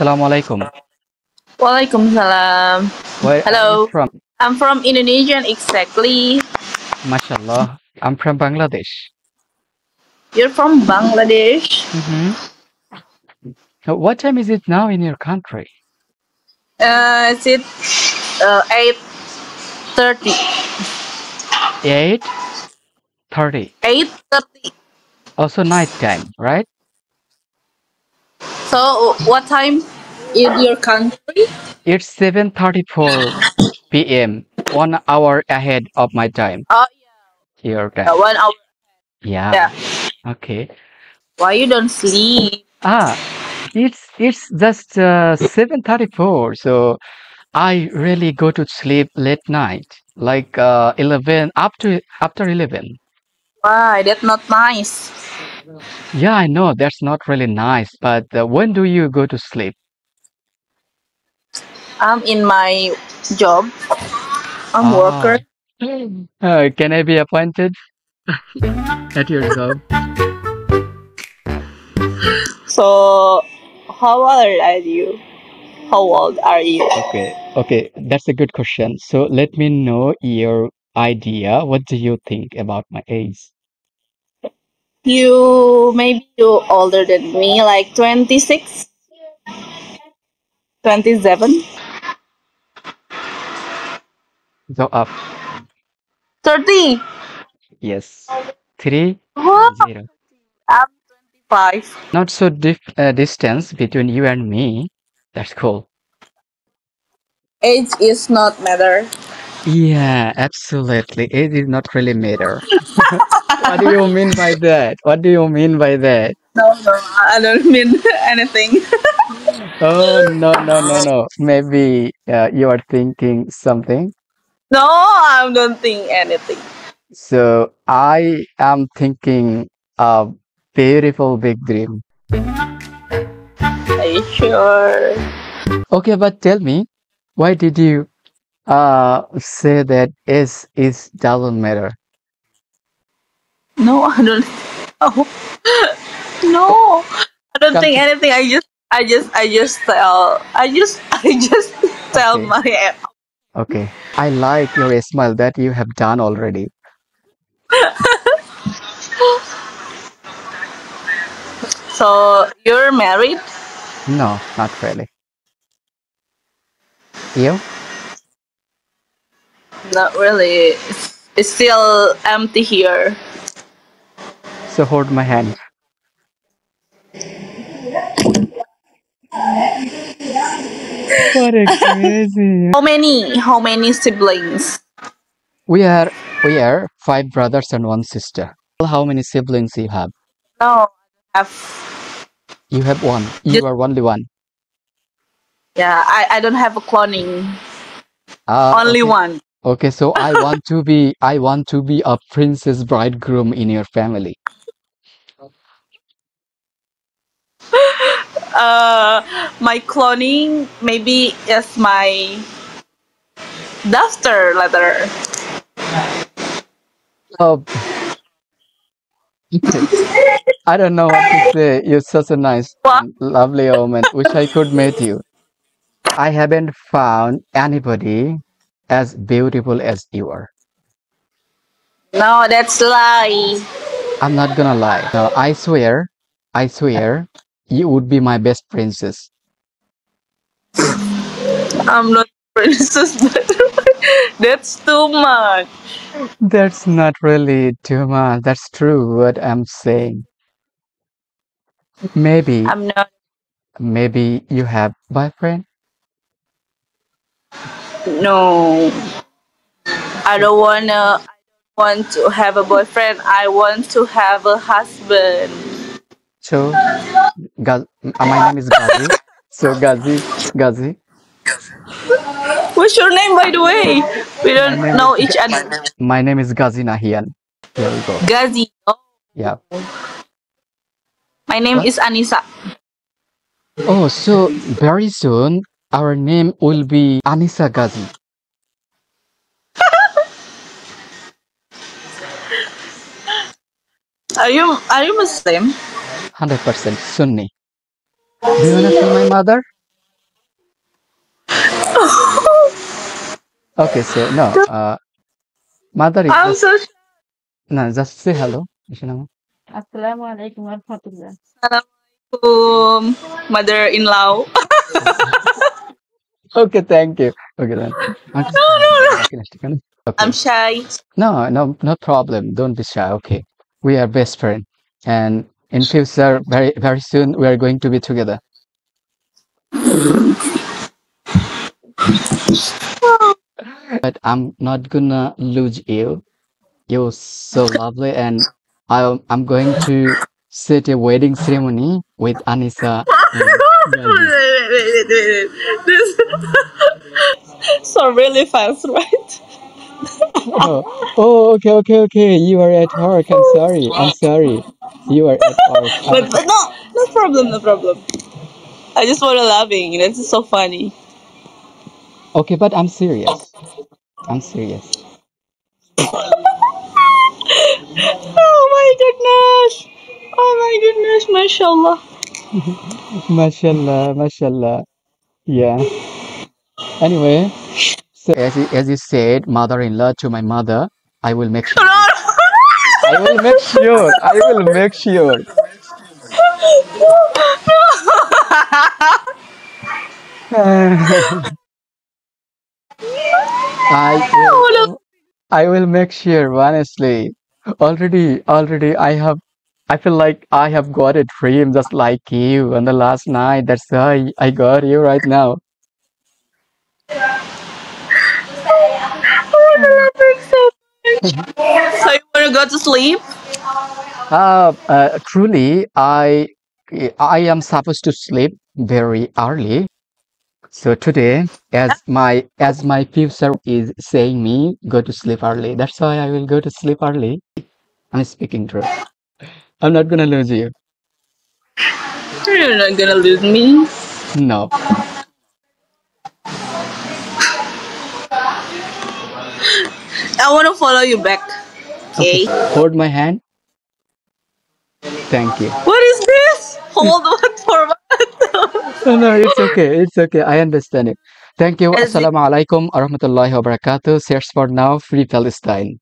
Assalamu alaikum. Waalaikumsalam. Where are you Hello. from? I'm from Indonesian exactly. MashaAllah. I'm from Bangladesh. You're from Bangladesh. Mm-hmm. What time is it now in your country? Is it 8:30? 8:30. 8:30. Also night time, right? So what time in your country? It's 7:34 p.m. 1 hour ahead of my time. Oh Your yeah, time. 1 hour. Yeah. Yeah. Okay. Why you don't sleep? Ah, it's just 7:34. So I really go to sleep late night, like 11 up to after 11. Why? That's not nice. Yeah, I know that's not really nice, but when do you go to sleep? I'm in my job. I'm Ah, worker. can I be appointed at your job? So how old are you? How old are you? Okay, that's a good question. So let me know your idea. What do you think about my age? You maybe you older than me, like 26, 27, Go up. 30. Yes. Three Wow, zero. I'm 25. Not so distance between you and me. That's cool. Age is not matter. Yeah, absolutely. It did not really matter. What do you mean by that? What do you mean by that? No, no, I don't mean anything. Oh, no, no, no, no. Maybe you are thinking something. No, I don't think anything. So I am thinking a beautiful big dream. Are you sure? Okay, but tell me, why did you say that is doesn't matter? No, I don't. Oh, no, I don't Come think to anything. I just tell okay, my. okay. I like your smile that you have done already. So you're married? No, not really. You? Not really. It's still empty here. So hold my hand. What a crazy. How many siblings? We are we are five brothers and one sister. How many siblings you have? No, I have You have one. just You are only one. yeah. I don't have a cloning. Ah, Only okay. one. Okay, so I want to be a princess bridegroom in your family. Uh, my cloning maybe is my duster letter. Oh, I don't know what to say. You're such a nice What? and lovely woman. Wish I could meet you. I haven't found anybody as beautiful as you are. No, that's lie. I'm not gonna lie. No, I swear, you would be my best princess. I'm not princess, but that's too much. That's not really too much. That's true what I'm saying. Maybe, I'm not. maybe you have boyfriend. No, I don't want to have a boyfriend. I want to have a husband. So, my name is Gazi. So Gazi. What's your name, by the way? We My don't name is know each other. my name is Gazi Nahian. Here we go. Gazi. Oh, Yeah. my name What? is Anissa. Oh, so very soon our name will be Anissa Gazi. Are you Muslim? 100% Sunni. Do you wanna see my mother? Okay, so no, mother is I'm just so shy. no, just say hello. Ishinama. Assalamualaikum, mother-in-law. Okay, thank you. Okay then. No, no, no. I'm Okay. shy. No, no, no problem. Don't be shy. Okay. We are best friend, and in future, very, very soon, we are going to be together. But I'm not gonna lose you. You're so lovely, and I'm going to set a wedding ceremony with Anissa and Gazi. Wait. This so really fast, right? Oh, oh, okay. You are at work. I'm sorry. I'm sorry. You are at work. But no, no problem, no problem. I just want to laughing. This is so funny. Okay, but I'm serious. I'm serious. Oh my goodness. Oh my goodness, mashallah. Mashallah, mashallah. Yeah. Anyway, so as you said, mother-in-law to my mother, I will make sure. I will make sure. I will make sure. I will. I will make sure. Honestly, already, I feel like I have got a dream just like you on the last night. That's why I got you right now. So you want to go to sleep? Truly, I am supposed to sleep very early. So today, as my future is saying me go to sleep early. That's why I will go to sleep early. I'm speaking true. I'm not gonna lose you. You're not gonna lose me. No. I want to follow you back. Okay. Okay. Hold my hand. Thank you. What is this? Hold on for what? No, no, it's okay. It's okay. I understand it. Thank you. As Assalamu alaikum warahmatullahi wabarakatuh. Cheers for now. Free Palestine.